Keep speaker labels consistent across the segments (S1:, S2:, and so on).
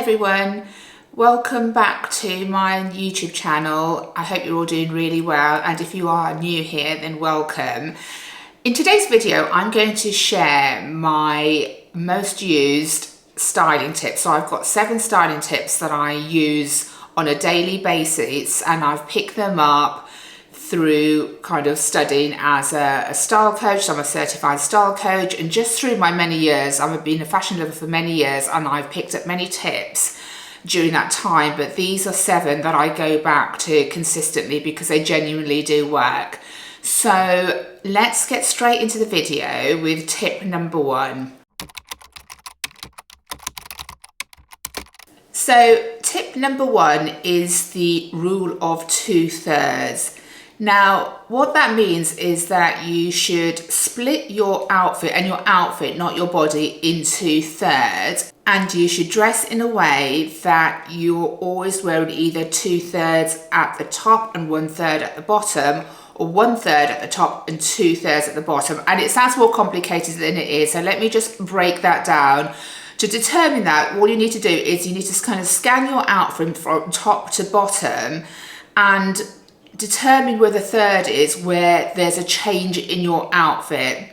S1: everyone, welcome back to my YouTube channel. I hope you're all doing really well, and if you are new here then welcome. In today's video I'm going to share my most used styling tips. So I've got 7 styling tips that I use on a daily basis, and I've picked them up through kind of studying as a style coach. So I'm a certified style coach, and just through my many years, I've been a fashion lover for many years, and I've picked up many tips during that time, but these are 7 that I go back to consistently because they genuinely do work. So let's get straight into the video with tip number 1. So tip number 1 is the rule of 2/3. Now, what that means is that you should split your outfit, and your outfit, not your body, into thirds. And you should dress in a way that you're always wearing either 2/3 at the top and 1/3 at the bottom, or 1/3 at the top and 2/3 at the bottom. And it sounds more complicated than it is, so let me just break that down. To determine that, all you need to do is you need to kind of scan your outfit from top to bottom and determine where the third is, where there's a change in your outfit.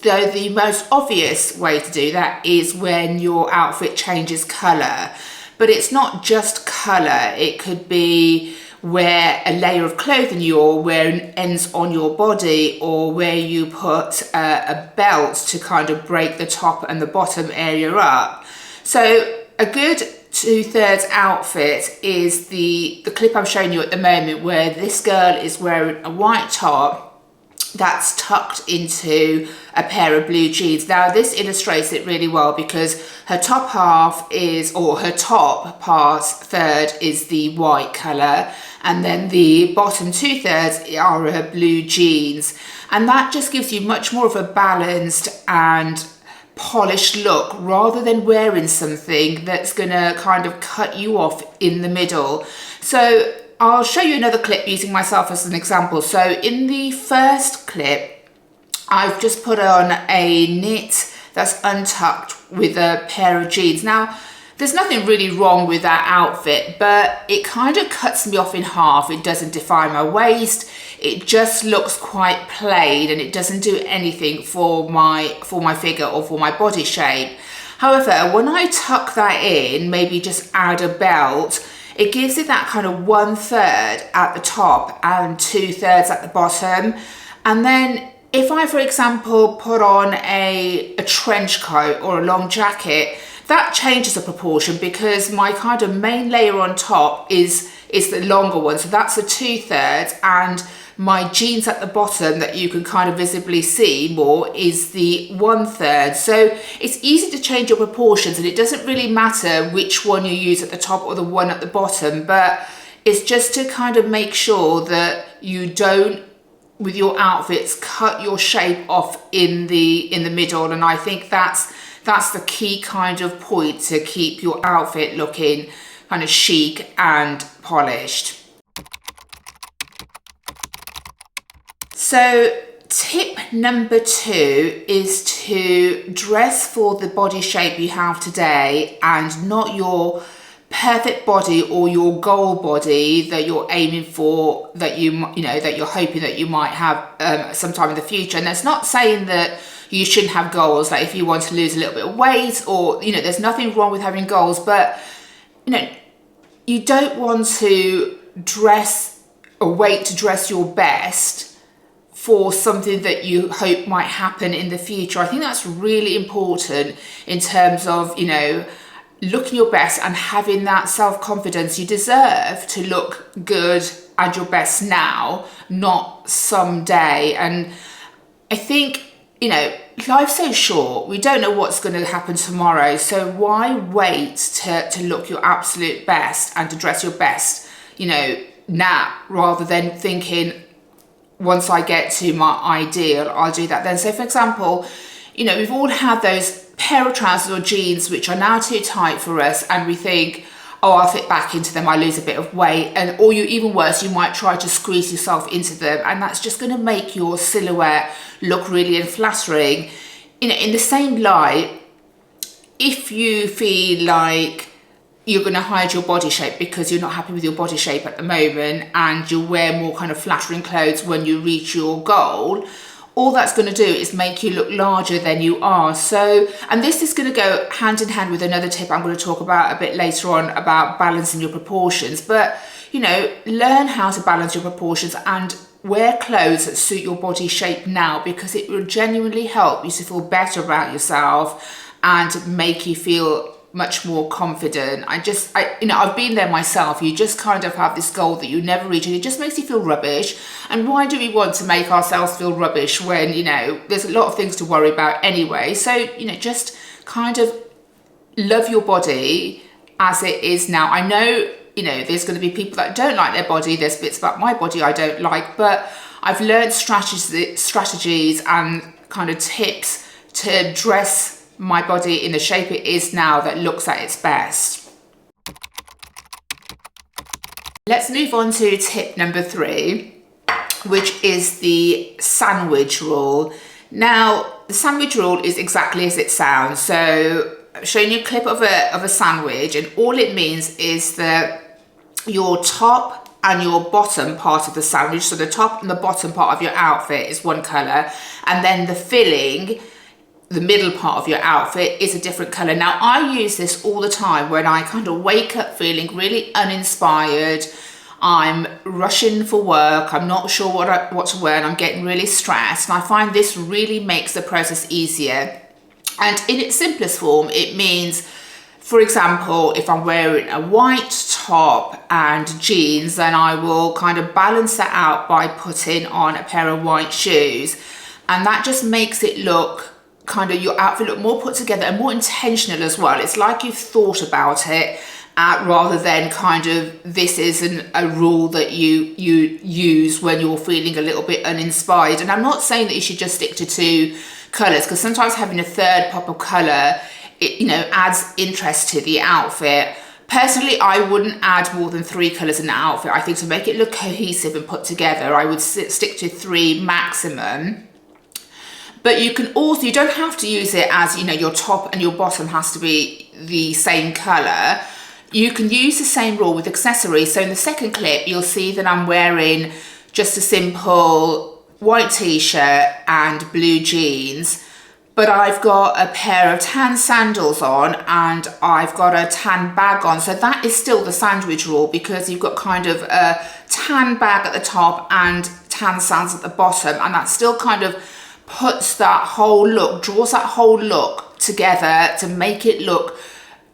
S1: Though the most obvious way to do that is when your outfit changes colour. But it's not just colour, it could be where a layer of clothing you're wearing ends on your body, or where you put a belt to kind of break the top and the bottom area up. So a good 2/3 outfit is the clip I'm showing you at the moment, where this girl is wearing a white top that's tucked into a pair of blue jeans. Now this illustrates it really well because her top half is, or her top part third is the white colour, and then the bottom 2/3 are her blue jeans, and that just gives you much more of a balanced and polished look, rather than wearing something that's gonna kind of cut you off in the middle. So I'll show you another clip using myself as an example. So in the first clip, I've just put on a knit that's untucked with a pair of jeans. Now, there's nothing really wrong with that outfit, but it kind of cuts me off in half. It doesn't define my waist. It just looks quite plain, and it doesn't do anything for my figure or for my body shape. However, when I tuck that in, maybe just add a belt, it gives it that kind of 1/3 at the top and 2/3 at the bottom. And then if I, for example, put on a trench coat or a long jacket, that changes the proportion because my kind of main layer on top is the longer one. So that's the 2/3, and my jeans at the bottom that you can kind of visibly see more is the 1/3. So it's easy to change your proportions, and it doesn't really matter which one you use at the top or the one at the bottom, but it's just to kind of make sure that you don't, with your outfits, cut your shape off in the middle. And I think that's the key kind of point to keep your outfit looking kind of chic and polished. So tip number 2 is to dress for the body shape you have today, and not your perfect body or your goal body that you're aiming for, that that you're hoping that you might have sometime in the future. And that's not saying that you shouldn't have goals, like if you want to lose a little bit of weight, or there's nothing wrong with having goals, but you don't want to dress or wait to dress your best for something that you hope might happen in the future. I think that's really important in terms of, looking your best and having that self-confidence. You deserve to look good and your best now, not someday. And I think, life's so short. We don't know what's going to happen tomorrow. So why wait to look your absolute best and to dress your best, now, rather than thinking, once I get to my ideal, I'll do that then. So for example, we've all had those pair of trousers or jeans which are now too tight for us, and we think, oh, I'll fit back into them, I lose a bit of weight, and or even worse, you might try to squeeze yourself into them, and that's just going to make your silhouette look really unflattering. In the same light, if you feel like you're going to hide your body shape because you're not happy with your body shape at the moment and you'll wear more kind of flattering clothes when you reach your goal, all that's going to do is make you look larger than you are. So, and this is going to go hand in hand with another tip I'm going to talk about a bit later on about balancing your proportions. But, you know, learn how to balance your proportions and wear clothes that suit your body shape now, because it will genuinely help you to feel better about yourself and make you feel much more confident. I've been there myself. You just kind of have this goal that you never reach and it just makes you feel rubbish. And why do we want to make ourselves feel rubbish when, you know, there's a lot of things to worry about anyway? So, you know, just kind of love your body as it is now. I know, you know, there's going to be people that don't like their body. There's bits about my body I don't like, but I've learned strategies and kind of tips to dress my body in the shape it is now that looks at its best. Let's move on to tip number 3, which is the sandwich rule. Now, the sandwich rule is exactly as it sounds. So I'm showing you a clip of a sandwich, and all it means is that your top and your bottom part of the sandwich, so the top and the bottom part of your outfit is one color, and then the filling, the middle part of your outfit, is a different color. Now, I use this all the time when I kind of wake up feeling really uninspired. I'm rushing for work. I'm not sure what to wear and I'm getting really stressed. And I find this really makes the process easier. And in its simplest form, it means, for example, if I'm wearing a white top and jeans, then I will kind of balance that out by putting on a pair of white shoes. And that just makes it look kind of, your outfit look more put together and more intentional as well. It's like you've thought about it rather than kind of this isn't a rule that you use when you're feeling a little bit uninspired. And I'm not saying that you should just stick to 2 colors, because sometimes having a third pop of color, it, you know, adds interest to the outfit. Personally, I wouldn't add more than 3 colors in the outfit. I think to make it look cohesive and put together, I would stick to 3 maximum. But you can also, you don't have to use it as, you know, your top and your bottom has to be the same color. You can use the same rule with accessories. So in the second clip, you'll see that I'm wearing just a simple white t-shirt and blue jeans, but I've got a pair of tan sandals on and I've got a tan bag on. So that is still the sandwich rule, because you've got kind of a tan bag at the top and tan sandals at the bottom, and that still kind of puts that whole look, draws that whole look together to make it look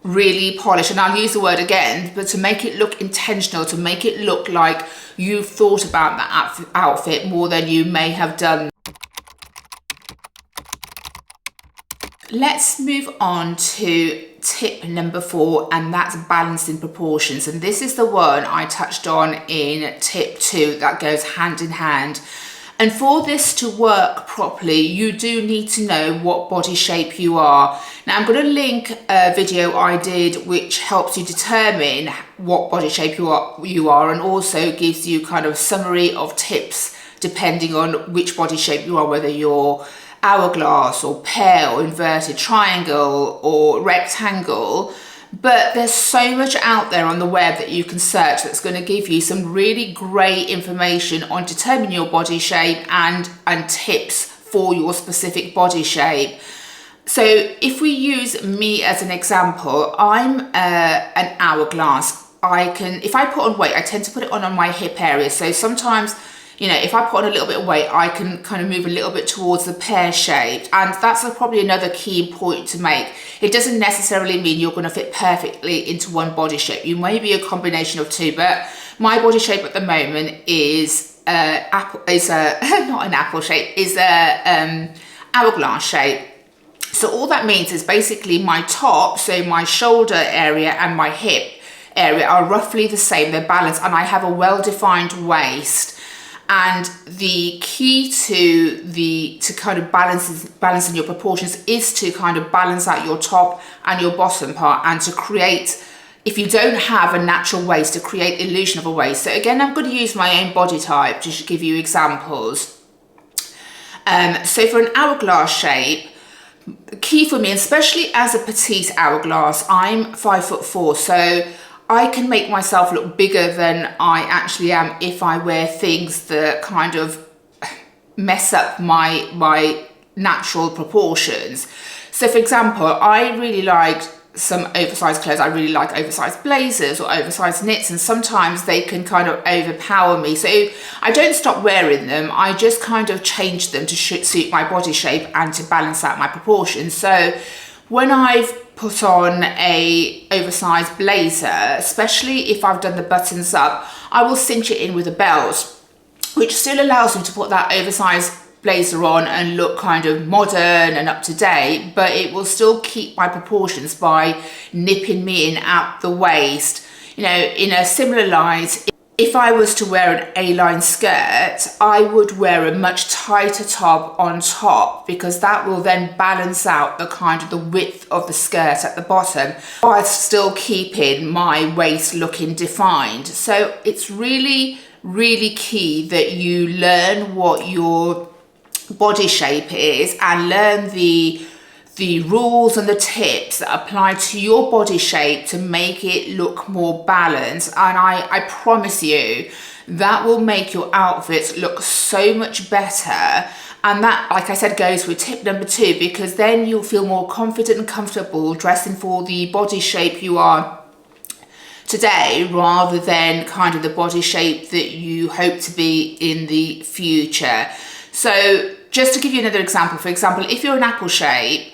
S1: really polished. And I'll use the word again, but to make it look intentional, to make it look like you've thought about that outfit more than you may have done. Let's move on to tip number 4, and that's balancing proportions. And this is the one I touched on in tip 2 that goes hand in hand. And for this to work properly, you do need to know what body shape you are. Now, I'm going to link a video I did which helps you determine what body shape you are, and also gives you kind of a summary of tips depending on which body shape you are, whether you're hourglass or pear or inverted triangle or rectangle. But there's so much out there on the web that you can search that's going to give you some really great information on determining your body shape and tips for your specific body shape. So if we use me as an example, I'm an hourglass. If I put on weight, I tend to put it on my hip area. So sometimes, you know, if I put on a little bit of weight, I can kind of move a little bit towards the pear shape. And that's probably another key point to make. It doesn't necessarily mean you're going to fit perfectly into one body shape. You may be a combination of 2, but my body shape at the moment is not an apple shape, is a hourglass shape. So all that means is basically my top, so my shoulder area and my hip area are roughly the same. They're balanced, and I have a well-defined waist. And the key to kind of balancing your proportions is to kind of balance out your top and your bottom part, and to create, if you don't have a natural waist, to create the illusion of a waist. So again, I'm going to use my own body type to give you examples. So for an hourglass shape, key for me, especially as a petite hourglass. I'm 5'4", so I can make myself look bigger than I actually am if I wear things that kind of mess up my natural proportions. So for example, I really like some oversized clothes. I really like oversized blazers or oversized knits, and sometimes they can kind of overpower me. So I don't stop wearing them. I just kind of change them to suit my body shape and to balance out my proportions. So when I've put on a oversized blazer, especially if I've done the buttons up, I will cinch it in with a belt, which still allows me to put that oversized blazer on and look kind of modern and up to date, but it will still keep my proportions by nipping me in at the waist. You know, in a similar light, if I was to wear an A-line skirt, I would wear a much tighter top on top, because that will then balance out the kind of the width of the skirt at the bottom while still keeping my waist looking defined. So it's really key that you learn what your body shape is and learn the rules and the tips that apply to your body shape to make it look more balanced. And I promise you that will make your outfits look so much better. And that, like I said, goes with tip number 2, because then you'll feel more confident and comfortable dressing for the body shape you are today, rather than kind of the body shape that you hope to be in the future. So just to give you another example, for example, if you're an apple shape,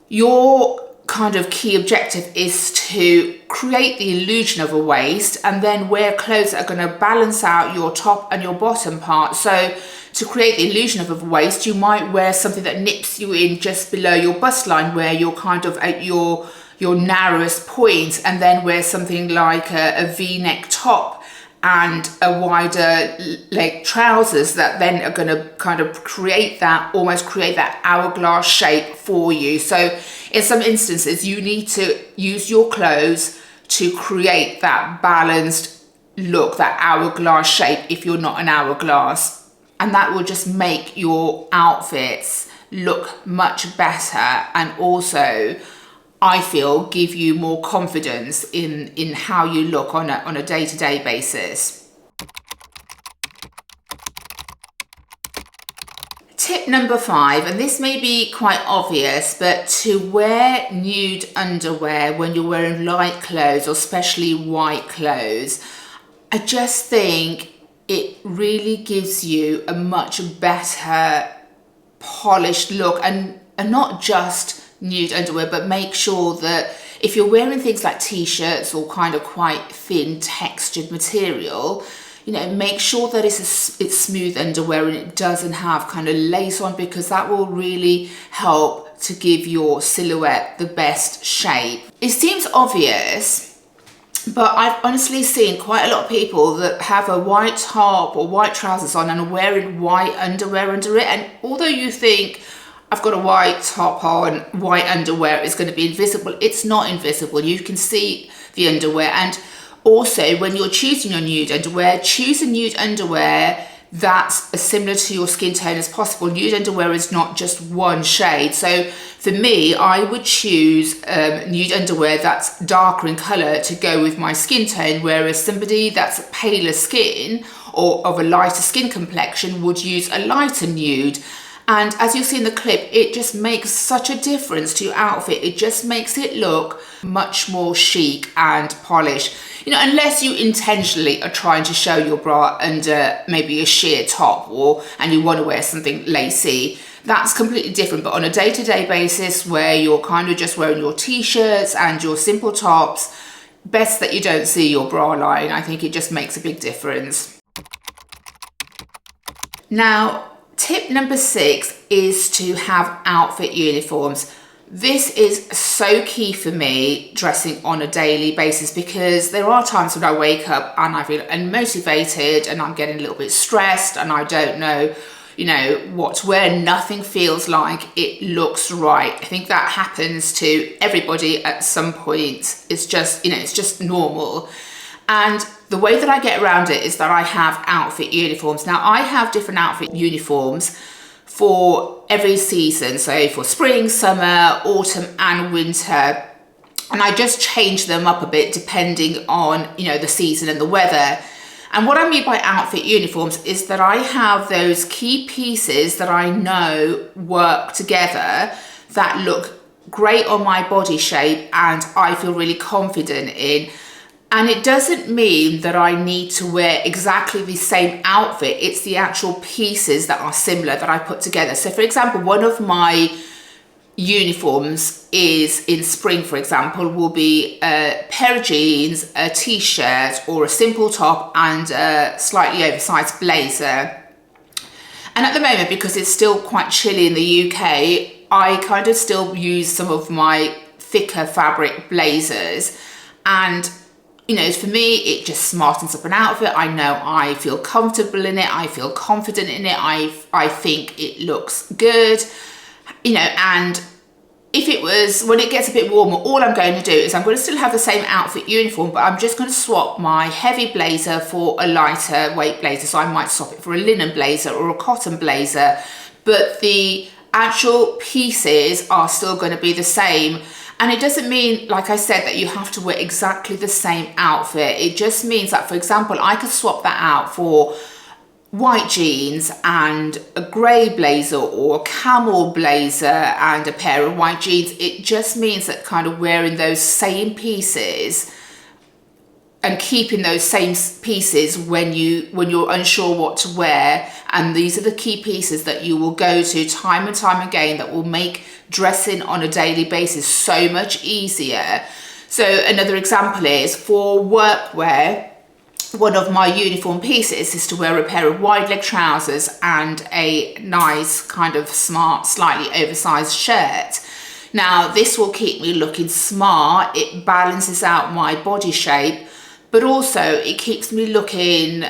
S1: your kind of key objective is to create the illusion of a waist and then wear clothes that are going to balance out your top and your bottom part. So to create the illusion of a waist, you might wear something that nips you in just below your bust line, where you're kind of at your narrowest point, and then wear something like a V-neck top and a wider leg trousers that then are going to kind of almost create that hourglass shape for you. So in some instances, you need to use your clothes to create that balanced look, that hourglass shape, if you're not an hourglass. And that will just make your outfits look much better, and also, I feel, give you more confidence in how you look on a day-to-day basis. Tip number 5, and this may be quite obvious, but to wear nude underwear when you're wearing light clothes, or especially white clothes, I just think it really gives you a much better polished look. And not just nude underwear, but make sure that if you're wearing things like t-shirts or kind of quite thin textured material, you know, make sure that it's smooth underwear and it doesn't have kind of lace on, because that will really help to give your silhouette the best shape. It seems obvious, but I've honestly seen quite a lot of people that have a white top or white trousers on and are wearing white underwear under it. And although you think, I've got a white top on, white underwear is going to be invisible, it's not invisible. You can see the underwear. And also, when you're choosing your nude underwear, choose a nude underwear that's as similar to your skin tone as possible. Nude underwear is not just one shade. So for me, I would choose nude underwear that's darker in color to go with my skin tone, whereas somebody that's paler skin or of a lighter skin complexion would use a lighter nude. And as you see in the clip, it just makes such a difference to your outfit. It just makes it look much more chic and polished. You know, unless you intentionally are trying to show your bra under maybe a sheer top, and you want to wear something lacy, that's completely different. But on a day-to-day basis, where you're kind of just wearing your t-shirts and your simple tops, best that you don't see your bra line. I think it just makes a big difference. Now, tip number 6 is to have outfit uniforms. This is so key for me dressing on a daily basis, because there are times when I wake up and I feel unmotivated and I'm getting a little bit stressed and I don't know, you know, what to wear. Nothing feels like it looks right. I think that happens to everybody at some point. It's just, you know, it's just normal. And the way that I get around it is that I have outfit uniforms. Now, I have different outfit uniforms for every season. So for spring, summer, autumn and winter. And I just change them up a bit depending on, you know, the season and the weather. And what I mean by outfit uniforms is that I have those key pieces that I know work together that look great on my body shape and I feel really confident in. And it doesn't mean that I need to wear exactly the same outfit. It's the actual pieces that are similar that I put together. So for example, one of my uniforms is in spring, for example, will be a pair of jeans, a t-shirt or a simple top and a slightly oversized blazer. And at the moment, because it's still quite chilly in the UK, I kind of still use some of my thicker fabric blazers. And, you know, for me, it just smartens up an outfit. I know I feel comfortable in it. I feel confident in it. I think it looks good, you know, and if it was, when it gets a bit warmer, all I'm going to do is I'm going to still have the same outfit uniform, but I'm just going to swap my heavy blazer for a lighter weight blazer. So I might swap it for a linen blazer or a cotton blazer, but the actual pieces are still going to be the same. And it doesn't mean, like I said, that you have to wear exactly the same outfit. It just means that, for example, I could swap that out for white jeans and a grey blazer or a camel blazer and a pair of white jeans. It just means that kind of wearing those same pieces and keeping those same pieces when you're unsure what to wear, and these are the key pieces that you will go to time and time again that will make dressing on a daily basis so much easier. So another example is for workwear. One of my uniform pieces is to wear a pair of wide leg trousers and a nice kind of smart, slightly oversized shirt. Now this will keep me looking smart, it balances out my body shape, but also it keeps me looking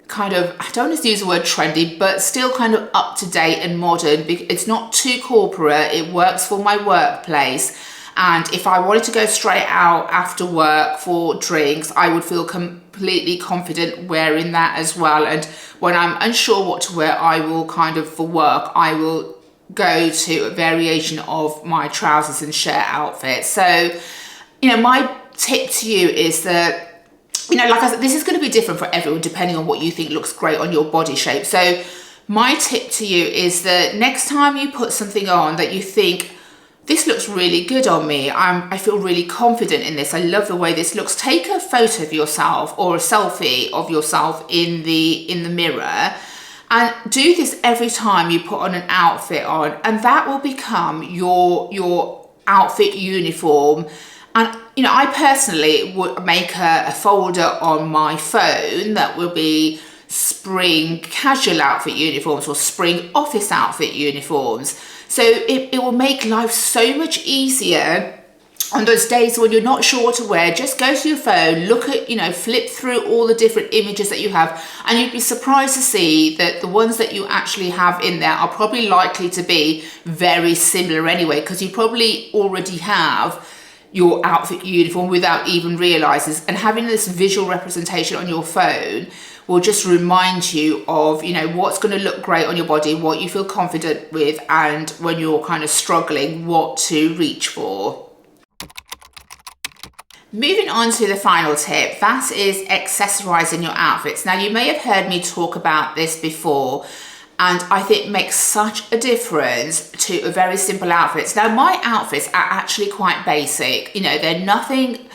S1: kind of, I don't want to use the word trendy, but still kind of up to date and modern. It's not too corporate, it works for my workplace. And if I wanted to go straight out after work for drinks, I would feel completely confident wearing that as well. And when I'm unsure what to wear, I will kind of, for work, I will go to a variation of my trousers and shirt outfit. So, you know, my tip to you is that, you know, like I said, this is going to be different for everyone depending on what you think looks great on your body shape. So my tip to you is that next time you put something on that you think, this looks really good on me, I feel really confident in this, I love the way this looks, take a photo of yourself or a selfie of yourself in the mirror and do this every time you put on an outfit on, and that will become your outfit uniform. And you know, I personally would make a folder on my phone that will be spring casual outfit uniforms or spring office outfit uniforms. So it will make life so much easier on those days when you're not sure what to wear. Just go to your phone, look at, you know, flip through all the different images that you have, and you'd be surprised to see that the ones that you actually have in there are probably likely to be very similar anyway, because you probably already have your outfit uniform without even realizing. And having this visual representation on your phone will just remind you of, you know, what's going to look great on your body, what you feel confident with, and when you're kind of struggling, what to reach for. Moving on to the final tip, that is accessorizing your outfits. Now, you may have heard me talk about this before, and I think it makes such a difference to a very simple outfits. Now, my outfits are actually quite basic. You know, they're nothing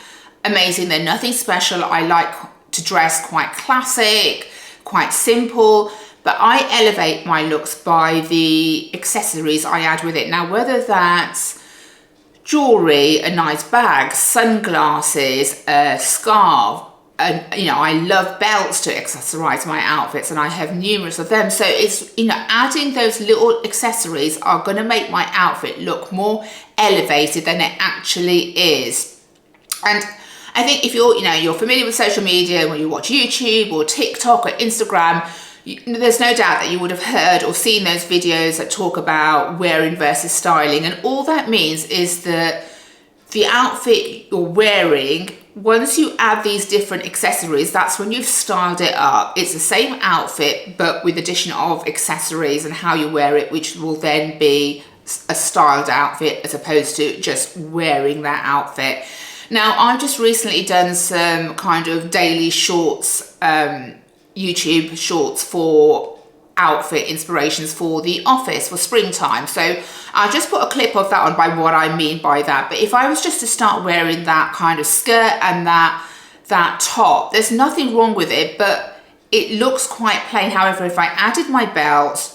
S1: amazing, they're nothing special. I like to dress quite classic, quite simple, but I elevate my looks by the accessories I add with it. Now, whether that's jewelry, a nice bag, sunglasses, a scarf, and you know, I love belts to accessorize my outfits, and I have numerous of them. So it's, you know, adding those little accessories are going to make my outfit look more elevated than it actually is. And I think if you're, you know, you're familiar with social media, when you watch YouTube or TikTok or Instagram, there's no doubt that you would have heard or seen those videos that talk about wearing versus styling. And all that means is that the outfit you're wearing once you add these different accessories, that's when you've styled it up. It's the same outfit, but with addition of accessories and how you wear it, which will then be a styled outfit as opposed to just wearing that outfit. Now, I've just recently done some kind of daily shorts, YouTube shorts for outfit inspirations for the office for springtime. So I'll just put a clip of that on by what I mean by that. But if I was just to start wearing that kind of skirt and that top, there's nothing wrong with it, but it looks quite plain. However, if I added my belt,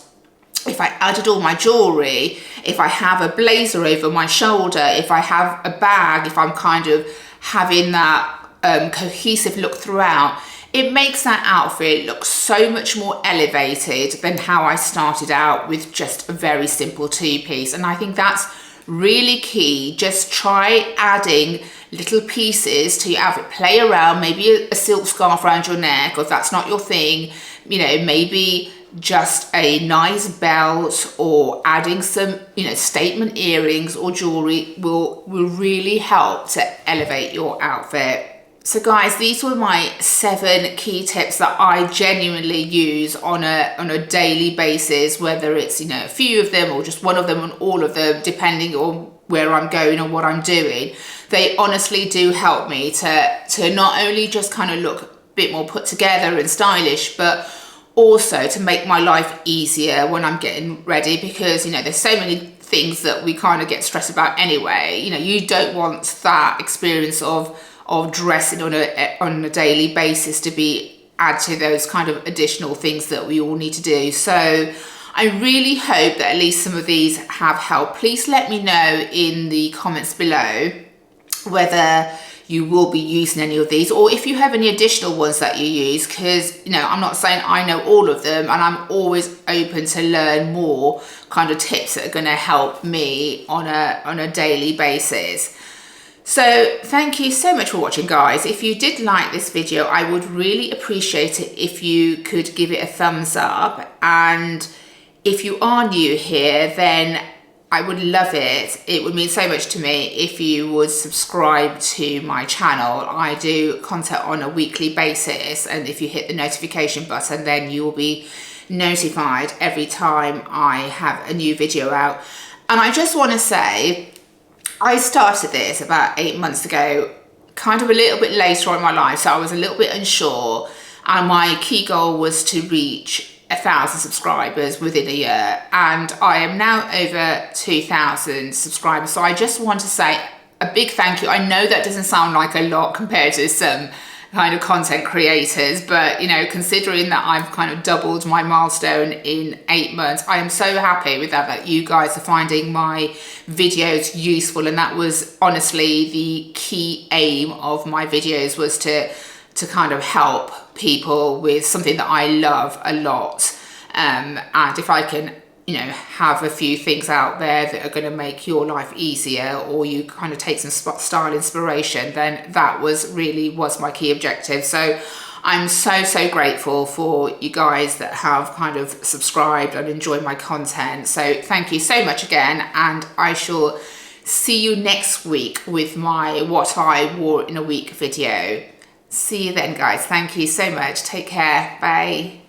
S1: if I added all my jewelry, if I have a blazer over my shoulder, if I have a bag, if I'm kind of having that cohesive look throughout, it makes that outfit look so much more elevated than how I started out with just a very simple two-piece. And I think that's really key. Just try adding little pieces to your outfit. Play around, maybe a silk scarf around your neck, or if that's not your thing, you know, maybe just a nice belt, or adding some, you know, statement earrings or jewelry will really help to elevate your outfit. So guys, these were my 7 key tips that I genuinely use on a daily basis, whether it's, you know, a few of them or just one of them, and all of them, depending on where I'm going or what I'm doing. They honestly do help me to not only just kind of look a bit more put together and stylish, but also to make my life easier when I'm getting ready, because, you know, there's so many things that we kind of get stressed about anyway. You know, you don't want that experience of dressing on a daily basis to be add to those kind of additional things that we all need to do. So I really hope that at least some of these have helped. Please let me know in the comments below whether you will be using any of these, or if you have any additional ones that you use, because, you know, I'm not saying I know all of them, and I'm always open to learn more kind of tips that are going to help me on a daily basis. So thank you so much for watching, guys. If you did like this video, I would really appreciate it if you could give it a thumbs up. And if you are new here, then I would love it. It would mean so much to me if you would subscribe to my channel. I do content on a weekly basis, and if you hit the notification button, then you will be notified every time I have a new video out. And I just want to say, I started this about 8 months ago, kind of a little bit later on in my life, so I was a little bit unsure, and my key goal was to reach 1,000 subscribers within a year, and I am now over 2,000 subscribers. So I just want to say a big thank you. I know that doesn't sound like a lot compared to some kind of content creators, but, you know, considering that I've kind of doubled my milestone in 8 months, I am so happy with that you guys are finding my videos useful. And that was honestly the key aim of my videos, was to kind of help people with something that I love a lot. And if I can, you know, have a few things out there that are going to make your life easier, or you kind of take some style inspiration, then that was my key objective. So I'm so grateful for you guys that have kind of subscribed and enjoyed my content. So thank you so much again, and I shall see you next week with my what I wore in a week video. See you then, guys. Thank you so much. Take care. Bye.